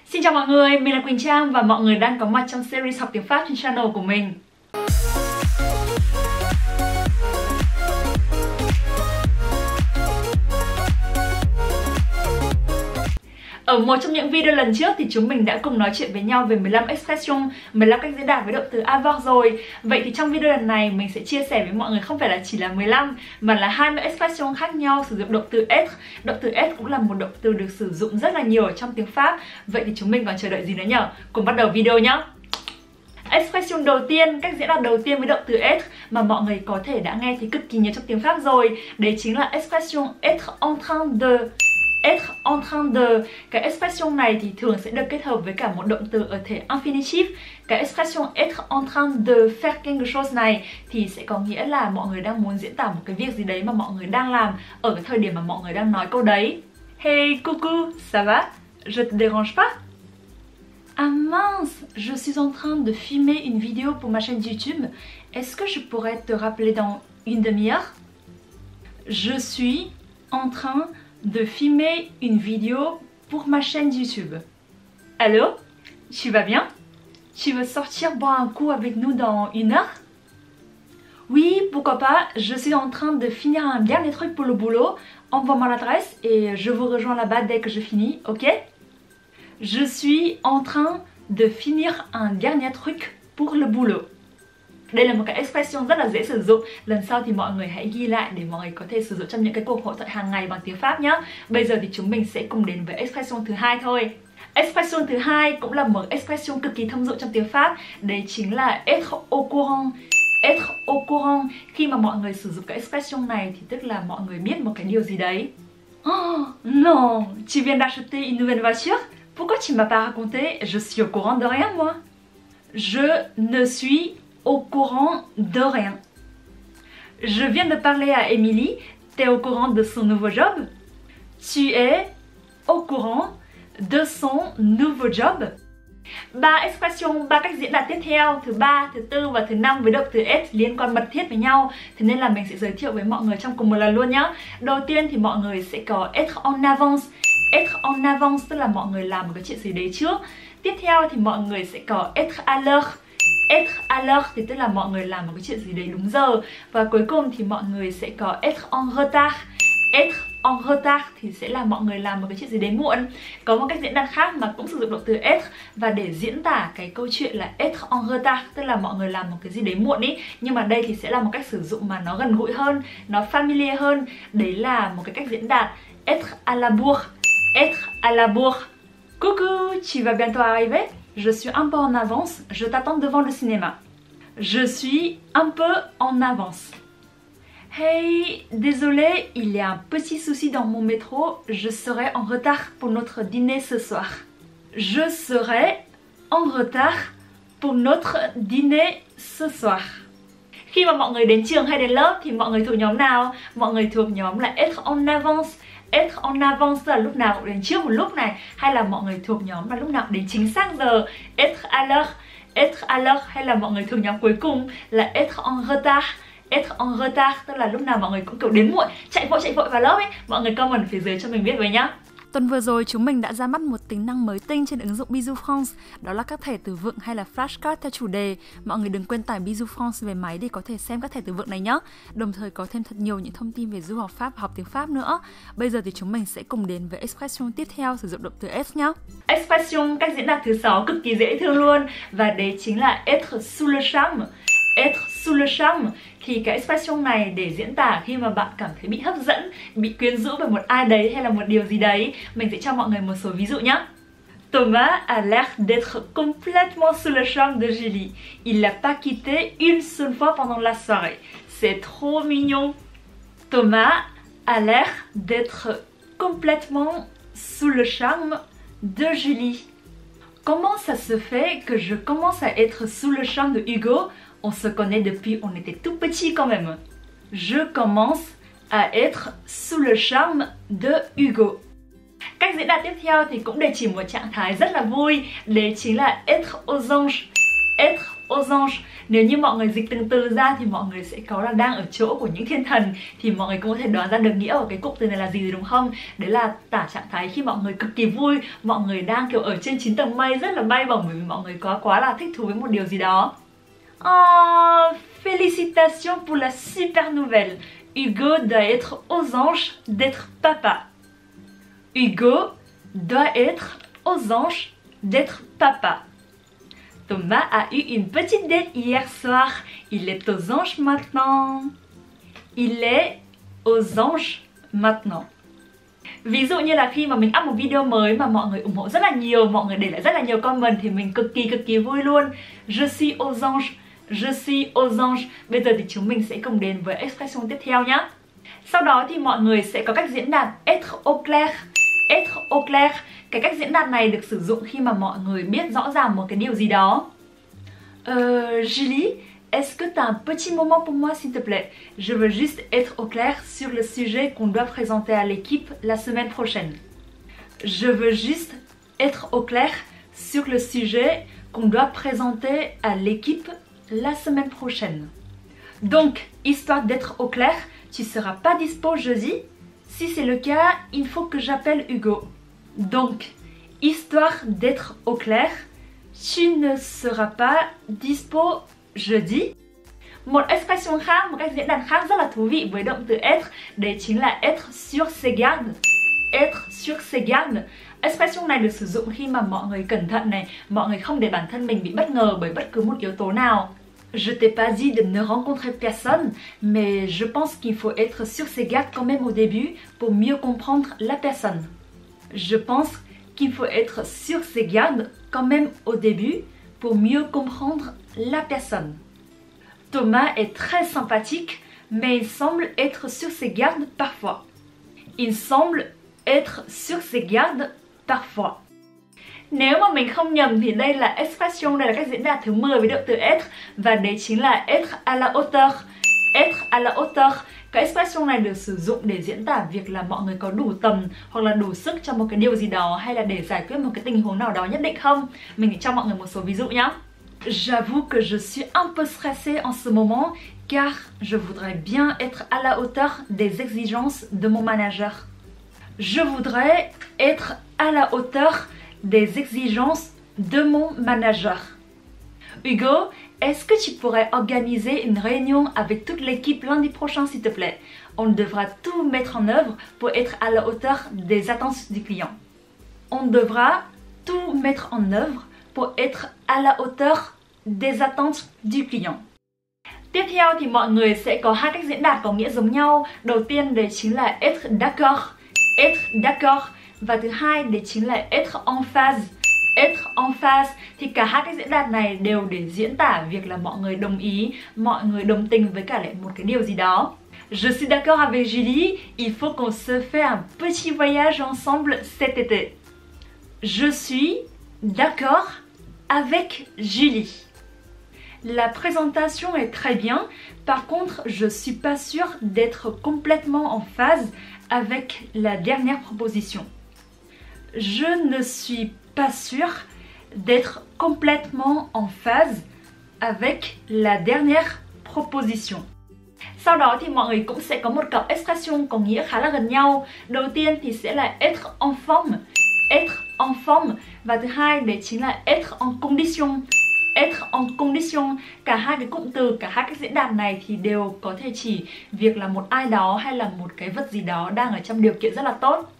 Xin chào mọi người, mình là Quỳnh Trang và mọi người đang có mặt trong series học tiếng Pháp trên channel của mình. Ở một trong những video lần trước thì chúng mình đã cùng nói chuyện với nhau về 15 expression, 15 cách diễn đạt với động từ avoir rồi. Vậy thì trong video lần này mình sẽ chia sẻ với mọi người không phải là chỉ là 15 mà là 20 expression khác nhau sử dụng động từ être. Động từ être cũng là một động từ được sử dụng rất là nhiều ở trong tiếng Pháp. Vậy thì chúng mình còn chờ đợi gì nữa nhỉ? Cùng bắt đầu video nhé! Expression đầu tiên, cách diễn đạt đầu tiên với động từ être mà mọi người có thể đã nghe thấy cực kỳ nhiều trong tiếng Pháp rồi. Đấy chính là expression être en train de. Être en train de. Cái expression này thì thường sẽ được kết hợp với cả một động từ ở thể infinitive. Cái expression être en train de faire quelque chose này thì sẽ có nghĩa là mọi người đang muốn diễn tả một cái việc gì đấy mà mọi người đang làm ở cái thời điểm mà mọi người đang nói câu đấy. Hey coucou, ça va? Je te dérange pas? Ah mince, je suis en train de filmer une vidéo pour ma chaîne YouTube. Est-ce que je pourrais te rappeler dans une demi-heure? Je suis en train de filmer une vidéo pour ma chaîne YouTube. Allô? Tu vas bien? Tu veux sortir boire un coup avec nous dans une heure? Oui, pourquoi pas, je suis en train de finir un dernier truc pour le boulot. Envoie-moi l'adresse et je vous rejoins là-bas dès que je finis, ok? Je suis en train de finir un dernier truc pour le boulot. Đây là một cái expression rất là dễ sử dụng. Lần sau thì mọi người hãy ghi lại để mọi người có thể sử dụng trong những cái cuộc hội thoại hàng ngày bằng tiếng Pháp nhé. Bây giờ thì chúng mình sẽ cùng đến với expression thứ hai thôi. Expression thứ hai cũng là một expression cực kỳ thông dụng trong tiếng Pháp. Đấy chính là être au courant. Être au courant. Khi mà mọi người sử dụng cái expression này thì tức là mọi người biết một cái điều gì đấy. Oh non, tu viens d'acheter une nouvelle voiture? Pourquoi tu m'as pas raconté? Je suis au courant de rien moi. Je ne suis au courant de rien. Je viens de parler à Emily. T'es au courant de son nouveau job? Tu es au courant de son nouveau job. Ba expression, ba cách diễn đạt tiếp theo, thứ ba, thứ tư và thứ năm với động từ être liên quan mật thiết với nhau. Thế nên là mình sẽ giới thiệu với mọi người trong cùng một lần luôn nhé. Đầu tiên thì mọi người sẽ có être en avance. Être en avance tức là mọi người làm một cái chuyện gì đấy trước. Tiếp theo thì mọi người sẽ có être à l'heure. Être à l'heure thì tức là mọi người làm một cái chuyện gì đấy đúng giờ. Và cuối cùng thì mọi người sẽ có être en retard. Être en retard thì sẽ là mọi người làm một cái chuyện gì đấy muộn. Có một cách diễn đạt khác mà cũng sử dụng động từ être và để diễn tả cái câu chuyện là être en retard tức là mọi người làm một cái gì đấy muộn ý. Nhưng mà đây thì sẽ là một cách sử dụng mà nó gần gũi hơn, nó familiar hơn. Đấy là một cái cách diễn đạt être à la bourre. Être à la bourre. Coucou, tu vas bientôt arriver? Je suis un peu en avance, je t'attends devant le cinéma. Je suis un peu en avance. Hey, désolé, il y a un petit souci dans mon métro, je serai en retard pour notre dîner ce soir. Je serai en retard pour notre dîner ce soir. Khi mà mọi người đến trường hay đến lớp thì mọi người thuộc nhóm nào? Mọi người thuộc nhóm là être en avance. Être en avance là lúc nào cũng đến trước một lúc này, hay là mọi người thuộc nhóm là lúc nào cũng đến chính xác giờ, être à l'heure. Être à l'heure hay là mọi người thuộc nhóm cuối cùng là être en retard. Être en retard tức là lúc nào mọi người cũng kiểu đến muộn, chạy vội vào lớp ấy. Mọi người comment phía dưới cho mình biết với nhá. Tuần vừa rồi chúng mình đã ra mắt một tính năng mới tinh trên ứng dụng Bijou France. Đó là các thẻ từ vựng hay là flashcard theo chủ đề. Mọi người đừng quên tải Bijou France về máy để có thể xem các thẻ từ vựng này nhé. Đồng thời có thêm thật nhiều những thông tin về du học Pháp và học tiếng Pháp nữa. Bây giờ thì chúng mình sẽ cùng đến với expression tiếp theo sử dụng động từ être nhé. Expression cách diễn đạt thứ 6 cực kỳ dễ thương luôn. Và đấy chính là être sous le charme. Être sous le charme. Thì cái expression này để diễn tả khi mà bạn cảm thấy bị hấp dẫn, bị quyến rũ bởi một ai đấy hay là một điều gì đấy. Mình sẽ cho mọi người một số ví dụ nhé. Thomas a l'air d'être complètement sous le charme de Julie. Il l'a pas quitté une seule fois pendant la soirée. C'est trop mignon. Thomas a l'air d'être complètement sous le charme de Julie. Comment ça se fait que je commence à être sous le charme de Hugo? On se connaît depuis on était tout petit quand même. Je commence à être sous le charme de Hugo. Cách diễn đạt tiếp theo thì cũng để chỉ một trạng thái rất là vui. Đấy chính là être aux anges. Être aux anges. Nếu như mọi người dịch từng từ ra thì mọi người sẽ có là đang ở chỗ của những thiên thần, thì mọi người cũng có thể đoán ra được nghĩa của cái cụm từ này là gì rồi đúng không? Đấy là tả trạng thái khi mọi người cực kỳ vui, mọi người đang kiểu ở trên 9 tầng mây rất là bay bổng bởi vì mọi người có quá là thích thú với một điều gì đó. Félicitations pour la super nouvelle. Hugo doit être aux anges d'être papa. Hugo doit être aux anges d'être papa. Thomas a eu une petite date hier soir. Il est aux anges maintenant. Il est aux anges maintenant. Ví dụ như là khi mà mình up một video mới mà mọi người ủng hộ rất là nhiều, mọi người để lại rất là nhiều comment thì mình cực kỳ vui luôn. Je suis aux anges. Je suis aux anges. Bây giờ thì chúng mình sẽ cùng đến với expression tiếp theo nhé. Sau đó thì mọi người sẽ có cách diễn đạt être au clair. Être au clair. Cái cách diễn đạt này được sử dụng khi mà mọi người biết rõ ràng một cái điều gì đó. Julie, est-ce que tu as un petit moment pour moi s'il te plaît? Je veux juste être au clair sur le sujet qu'on doit présenter à l'équipe la semaine prochaine. Je veux juste être au clair sur le sujet qu'on doit présenter à l'équipe la semaine prochaine. Donc, histoire d'être au clair, tu seras pas dispo jeudi? Si c'est le cas, il faut que j'appelle Hugo. Donc, histoire d'être au clair, tu ne seras pas dispo jeudi. Một expression khác, một cách diễn đạt khác rất là thú vị với động từ être, đấy chính là être sur ses gardes. Être sur ses gardes. Expression này được sử dụng khi mà mọi người cẩn thận này, mọi người không để bản thân mình bị bất ngờ bởi bất cứ một yếu tố nào. Je t'ai pas dit de ne rencontrer personne, mais je pense qu'il faut être sur ses gardes quand même au début pour mieux comprendre la personne. Je pense qu'il faut être sur ses gardes quand même au début pour mieux comprendre la personne. Thomas est très sympathique, mais il semble être sur ses gardes parfois. Il semble être sur ses gardes parfois. Nếu mà mình không nhầm thì đây là expression, đây là cách diễn đạt thứ 10 với động từ être, và đấy chính là être à la hauteur. Être à la hauteur. Cái expression này được sử dụng để diễn tả việc là mọi người có đủ tầm hoặc là đủ sức cho một cái điều gì đó, hay là để giải quyết một cái tình huống nào đó nhất định không? Mình sẽ cho mọi người một số ví dụ nhé. J'avoue que je suis un peu stressée en ce moment car je voudrais bien être à la hauteur des exigences de mon manager. Je voudrais être à la hauteur des exigences de mon manager. Hugo, est-ce que tu pourrais organiser une réunion avec toute l'équipe lundi prochain s'il te plaît? On devra tout mettre en œuvre pour être à la hauteur des attentes du client. On devra tout mettre en œuvre pour être à la hauteur des attentes du client. Tiếp theo thì mọi người sẽ có hai cách diễn đạt có nghĩa giống nhau. Đầu tiên đấy chính là être d'accord. Être d'accord. Và thứ hai đấy chính là être en phase. Être en phase. Thì cả hai cách diễn đạt này đều để diễn tả việc là mọi người đồng ý, mọi người đồng tình với cả lại một cái điều gì đó. Je suis d'accord avec Julie, il faut qu'on se fait un petit voyage ensemble cet été. Je suis d'accord avec Julie. La présentation est très bien, par contre je suis pas sûre d'être complètement en phase avec la dernière proposition. Je ne suis pas sûre d'être complètement en phase avec la dernière proposition. Sau đó thì mọi người cũng sẽ có một cặp expression có nghĩa khá là gần nhau. Đầu tiên thì sẽ là être en forme. Être en forme. Và thứ hai đấy chính là être en condition. Être en condition. Cả hai cái cụm từ, cả hai cách diễn đạt này thì đều có thể chỉ việc là một ai đó hay là một cái vật gì đó đang ở trong điều kiện rất là tốt.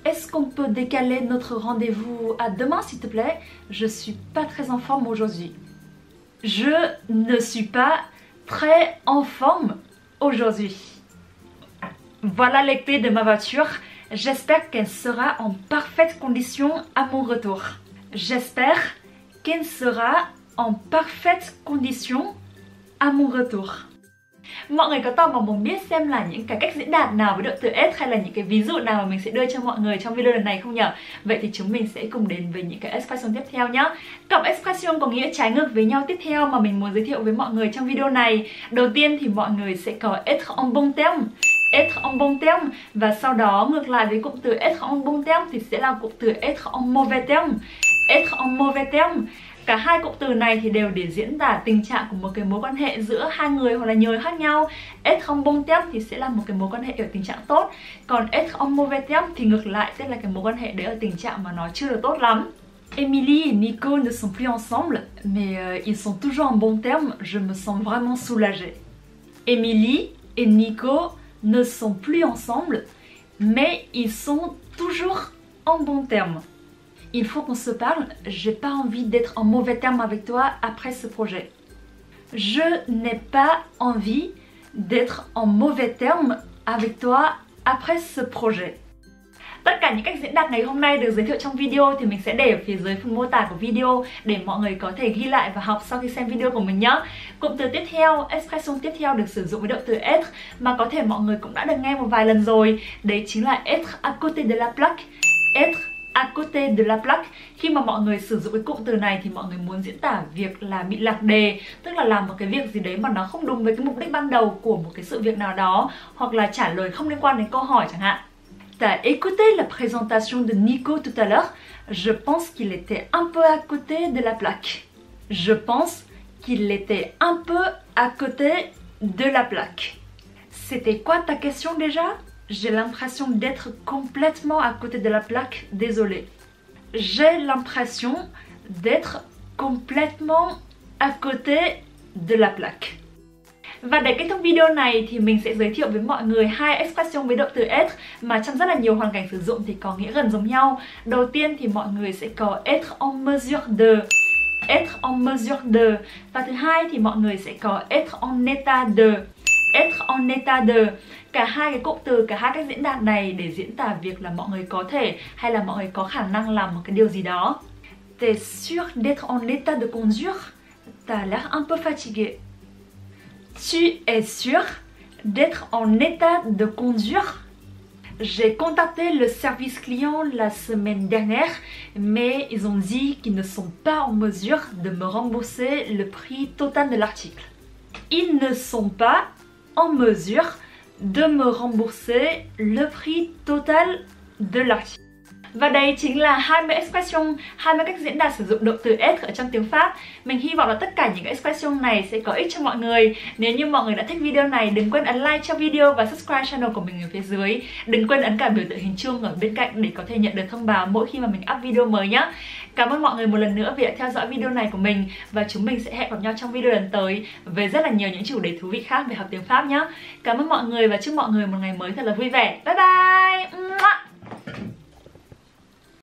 Est-ce qu'on peut décaler notre rendez-vous à demain s'il te plaît? Je suis pas très en forme aujourd'hui. Je ne suis pas très en forme aujourd'hui. Voilà les clés de ma voiture. J'espère qu'elle sera en parfaite condition à mon retour. J'espère qu'elle sera en parfaite condition à mon retour. Mọi người có tò mò muốn biết xem là những cái cách diễn đạt nào với động từ être hay là những cái ví dụ nào mà mình sẽ đưa cho mọi người trong video lần này không nhỉ? Vậy thì chúng mình sẽ cùng đến với những cái expression tiếp theo nhé. Cặp expression có nghĩa trái ngược với nhau tiếp theo mà mình muốn giới thiệu với mọi người trong video này. Đầu tiên thì mọi người sẽ có être en bon terme. Être en bon terme. Và sau đó ngược lại với cụm từ être en bon terme thì sẽ là cụm từ être en mauvais terme. Être en mauvais terme. Cả hai cụm từ này thì đều để diễn tả tình trạng của một cái mối quan hệ giữa hai người hoặc là nhiều người khác nhau. Être en bon terme thì sẽ là một cái mối quan hệ ở tình trạng tốt. Còn être en mauvais terme thì ngược lại, tức là cái mối quan hệ đấy ở tình trạng mà nó chưa được tốt lắm. Émilie et Nico ne sont plus ensemble, mais ils sont toujours en bon terme, je me sens vraiment soulagée. Émilie et Nico ne sont plus ensemble, mais ils sont toujours en bon terme. Il faut qu'on se parle, j'ai pas envie d'être en mauvais terme avec toi après ce projet. Je n'ai pas envie d'être en mauvais terme avec toi après ce projet. Tất cả những cách diễn đạt ngày hôm nay được giới thiệu trong video thì mình sẽ để ở phía dưới phần mô tả của video để mọi người có thể ghi lại và học sau khi xem video của mình nhé. Cụm từ tiếp theo, expression tiếp theo được sử dụng với động từ être mà có thể mọi người cũng đã được nghe một vài lần rồi. Đấy chính là être à côté de la plaque. Être à côté de la plaque. Khi mà mọi người sử dụng cái cụm từ này thì mọi người muốn diễn tả việc là bị lạc đề, tức là làm một cái việc gì đấy mà nó không đúng với cái mục đích ban đầu của một cái sự việc nào đó, hoặc là trả lời không liên quan đến câu hỏi chẳng hạn. T'as écouté la présentation de Nico tout à l'heure? Je pense qu'il était un peu à côté de la plaque. Je pense qu'il était un peu à côté de la plaque. C'était quoi ta question déjà? J'ai l'impression d'être complètement à côté de la plaque, désolé. J'ai l'impression d'être complètement à côté de la plaque. Và để kết thúc video này thì mình sẽ giới thiệu với mọi người hai expression với động từ être mà trong rất là nhiều hoàn cảnh sử dụng thì có nghĩa gần giống nhau. Đầu tiên thì mọi người sẽ có être en mesure de. Être en mesure de. Và thứ hai thì mọi người sẽ có être en état de. Être en état de. Cả hai cái cụm từ, cả hai cách diễn đạt này để diễn tả việc là mọi người có thể hay là mọi người có khả năng làm một cái điều gì đó. T'es sûr d'être en état de conduire? T'as l'air un peu fatigué. Tu es sûr d'être en état de conduire? J'ai contacté le service client la semaine dernière, mais ils ont dit qu'ils ne sont pas en mesure de me rembourser le prix total de l'article. Ils ne sont pas en mesure de me rembourser le prix total de l'article. Và đây chính là 20 expression, 20 cách diễn đạt sử dụng động từ être ở trong tiếng Pháp. Mình hy vọng là tất cả những expression này sẽ có ích cho mọi người. Nếu như mọi người đã thích video này, đừng quên ấn like cho video và subscribe channel của mình ở phía dưới. Đừng quên ấn cả biểu tượng hình chuông ở bên cạnh để có thể nhận được thông báo mỗi khi mà mình up video mới nhé. Cảm ơn mọi người một lần nữa vì đã theo dõi video này của mình. Và chúng mình sẽ hẹn gặp nhau trong video lần tới với rất là nhiều những chủ đề thú vị khác về học tiếng Pháp nhé. Cảm ơn mọi người và chúc mọi người một ngày mới thật là vui vẻ. Bye bye!